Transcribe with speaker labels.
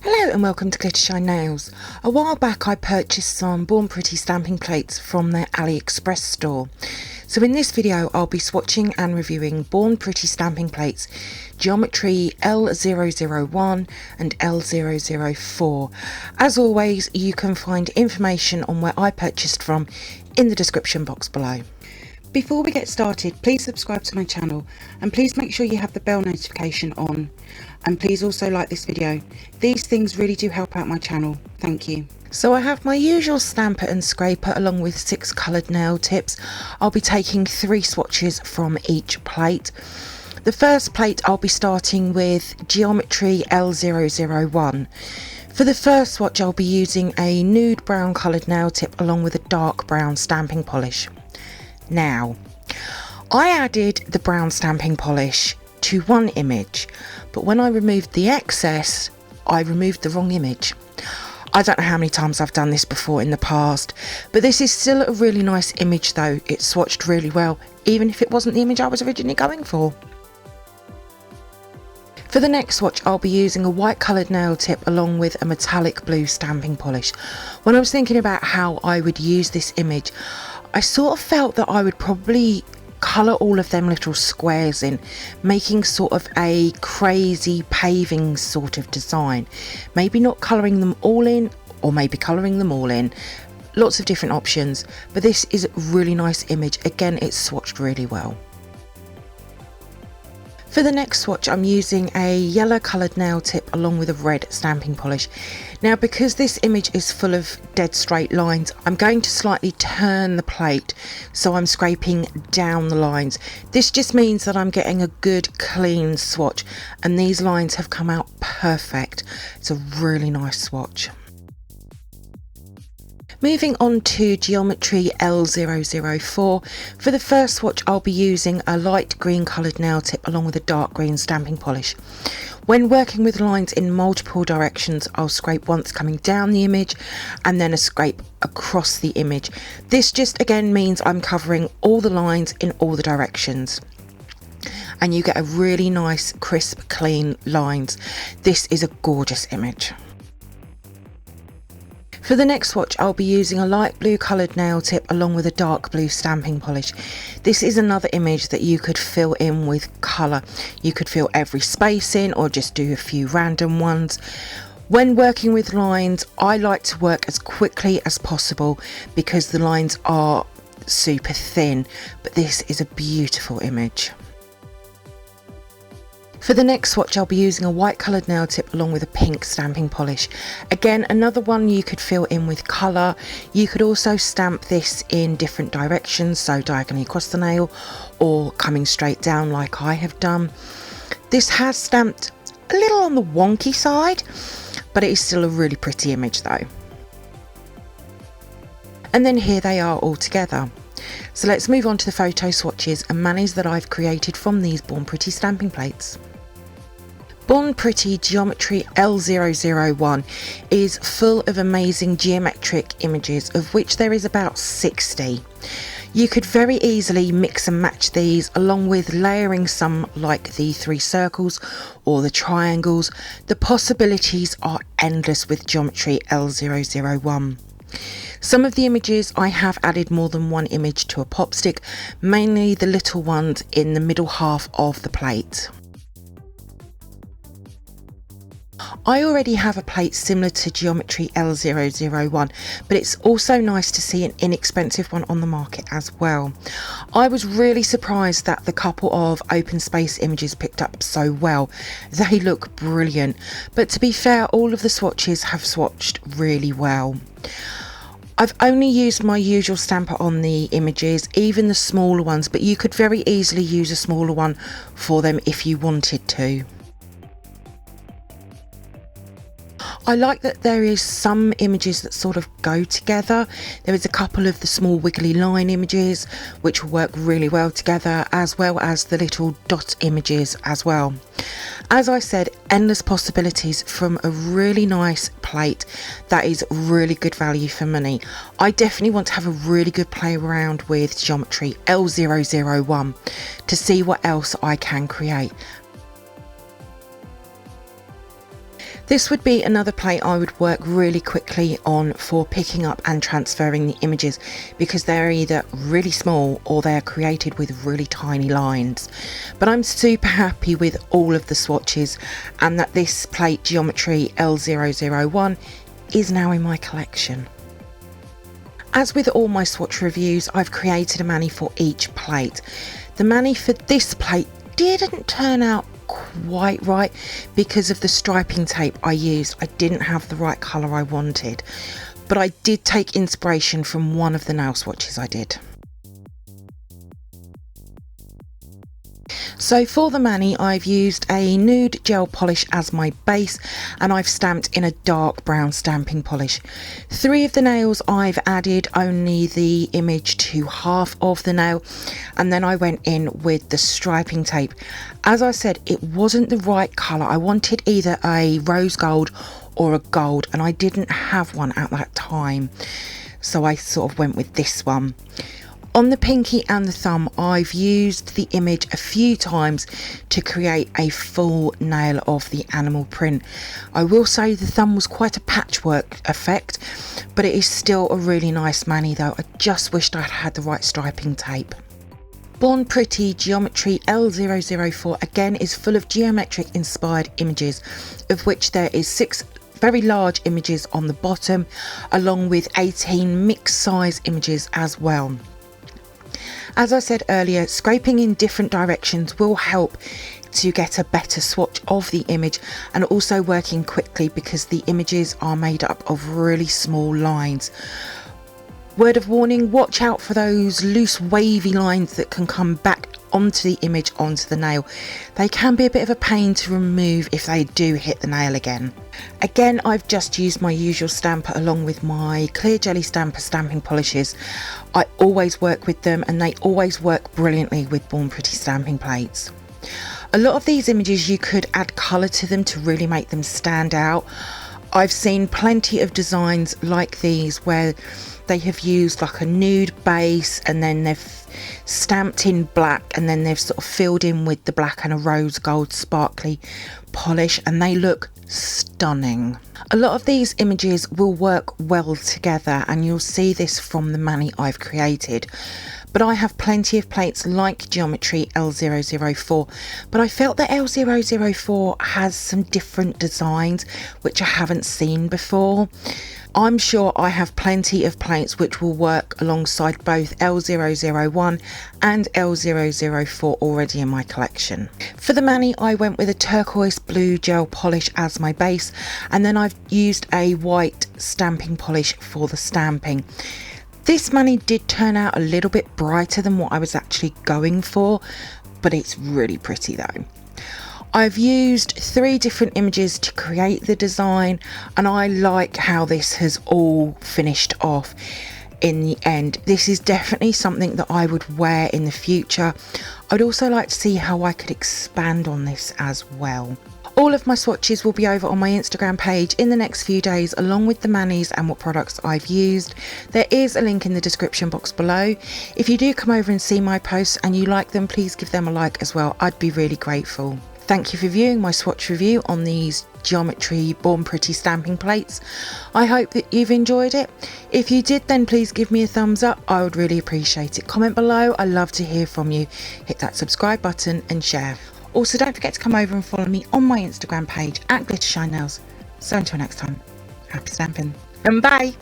Speaker 1: Hello and welcome to glittershinenails. A while back I purchased some Born Pretty stamping plates from their AliExpress store. So in this video I'll be swatching and reviewing Born Pretty stamping plates Geometry L001 and L004. As always, you can find information on where I purchased from in the description box below. Before we get started, please subscribe to my channel and please make sure you have the bell notification on, and please also like this video. These things really do help out my channel. Thank you. So I have my usual stamper and scraper along with 6 coloured nail tips. I'll be taking 3 swatches from each plate. The first plate I'll be starting with Geometry L001. For the first swatch I'll be using a nude brown coloured nail tip along with a dark brown stamping polish. Now, I added the brown stamping polish to one image, but when I removed the excess, I removed the wrong image. I don't know how many times I've done this before in the past, but this is still a really nice image though. It swatched really well, even if it wasn't the image I was originally going for. For the next swatch, I'll be using a white coloured nail tip along with a metallic blue stamping polish. When I was thinking about how I would use this image, I sort of felt that I would probably colour all of them little squares in, making sort of a crazy paving sort of design. Maybe not colouring them all in, or maybe colouring them all in. Lots of different options, but this is a really nice image. Again, it's swatched really well. For the next swatch, I'm using a yellow coloured nail tip along with a red stamping polish. Now, because this image is full of dead straight lines, I'm going to slightly turn the plate, so I'm scraping down the lines. This just means that I'm getting a good clean swatch, and these lines have come out perfect. It's a really nice swatch. Moving on to Geometry L004, for the first swatch I'll be using a light green coloured nail tip along with a dark green stamping polish. When working with lines in multiple directions, I'll scrape once coming down the image and then a scrape across the image. This just again means I'm covering all the lines in all the directions, and you get a really nice crisp clean lines. This is a gorgeous image. For the next swatch, I'll be using a light blue coloured nail tip along with a dark blue stamping polish. This is another image that you could fill in with colour. You could fill every space in or just do a few random ones. When working with lines, I like to work as quickly as possible because the lines are super thin, but this is a beautiful image. For the next swatch, I'll be using a white coloured nail tip along with a pink stamping polish. Again, another one you could fill in with colour. You could also stamp this in different directions, so diagonally across the nail or coming straight down like I have done. This has stamped a little on the wonky side, but it is still a really pretty image though. And then here they are all together. So let's move on to the photo swatches and manis that I've created from these Born Pretty stamping plates. Born Pretty Geometry L001 is full of amazing geometric images, of which there is about 60. You could very easily mix and match these along with layering some like the 3 circles or the triangles. The possibilities are endless with Geometry L001. Some of the images I have added more than one image to a pop stick, mainly the little ones in the middle half of the plate. I already have a plate similar to Geometry L001, but it's also nice to see an inexpensive one on the market as well. I was really surprised that the couple of open space images picked up so well. They look brilliant, but to be fair, all of the swatches have swatched really well. I've only used my usual stamper on the images, even the smaller ones, but you could very easily use a smaller one for them if you wanted to. I like that there is some images that sort of go together. There is a couple of the small wiggly line images which will work really well together, as well as the little dot images as well. As I said, endless possibilities from a really nice plate that is really good value for money. I definitely want to have a really good play around with Geometry L001 to see what else I can create. This would be another plate I would work really quickly on for picking up and transferring the images, because they're either really small or they're created with really tiny lines. But I'm super happy with all of the swatches, and that this plate Geometry L001 is now in my collection. As with all my swatch reviews, I've created a mani for each plate. The mani for this plate didn't turn out quite right because of the striping tape I used. I didn't have the right colour I wanted, but I did take inspiration from one of the nail swatches I did. So for the mani, I've used a nude gel polish as my base, and I've stamped in a dark brown stamping polish. 3 of the nails I've added only the image to half of the nail, and then I went in with the striping tape. As I said, it wasn't the right colour. I wanted either a rose gold or a gold, and I didn't have one at that time, so I sort of went with this one. On the pinky and the thumb, I've used the image a few times to create a full nail of the animal print. I will say the thumb was quite a patchwork effect, but it is still a really nice mani though. I just wished I'd had the right striping tape. Born Pretty Geometry L004 again is full of geometric inspired images, of which there is 6 very large images on the bottom, along with 18 mixed size images as well. As I said earlier, scraping in different directions will help to get a better swatch of the image, and also working quickly because the images are made up of really small lines. Word of warning, watch out for those loose wavy lines that can come back onto the image, onto the nail. They can be a bit of a pain to remove if they do hit the nail again. Again, I've just used my usual stamper along with my clear jelly stamper stamping polishes. I always work with them, and they always work brilliantly with Born Pretty stamping plates. A lot of these images you could add colour to them to really make them stand out. I've seen plenty of designs like these where they have used like a nude base, and then they've stamped in black, and then they've sort of filled in with the black and a rose gold sparkly polish, and they look stunning. A lot of these images will work well together, and you'll see this from the mani I've created. But I have plenty of plates like Geometry L004, but I felt that L004 has some different designs which I haven't seen before. I'm sure I have plenty of plates which will work alongside both L001 and L004 already in my collection. For the mani, I went with a turquoise blue gel polish as my base, and then I've used a white stamping polish for the stamping. This mani did turn out a little bit brighter than what I was actually going for, but it's really pretty though. I've used 3 different images to create the design, and I like how this has all finished off in the end. This is definitely something that I would wear in the future. I'd also like to see how I could expand on this as well. All of my swatches will be over on my Instagram page in the next few days, along with the manis and what products I've used. There is a link in the description box below. If you do come over and see my posts and you like them, please give them a like as well. I'd be really grateful. Thank you for viewing my swatch review on these Geometry Born Pretty stamping plates. I hope that you've enjoyed it. If you did, then please give me a thumbs up. I would really appreciate it. Comment below. I love to hear from you. Hit that subscribe button and share. Also, don't forget to come over and follow me on my Instagram page at glittershinenails. So until next time, happy stamping and bye.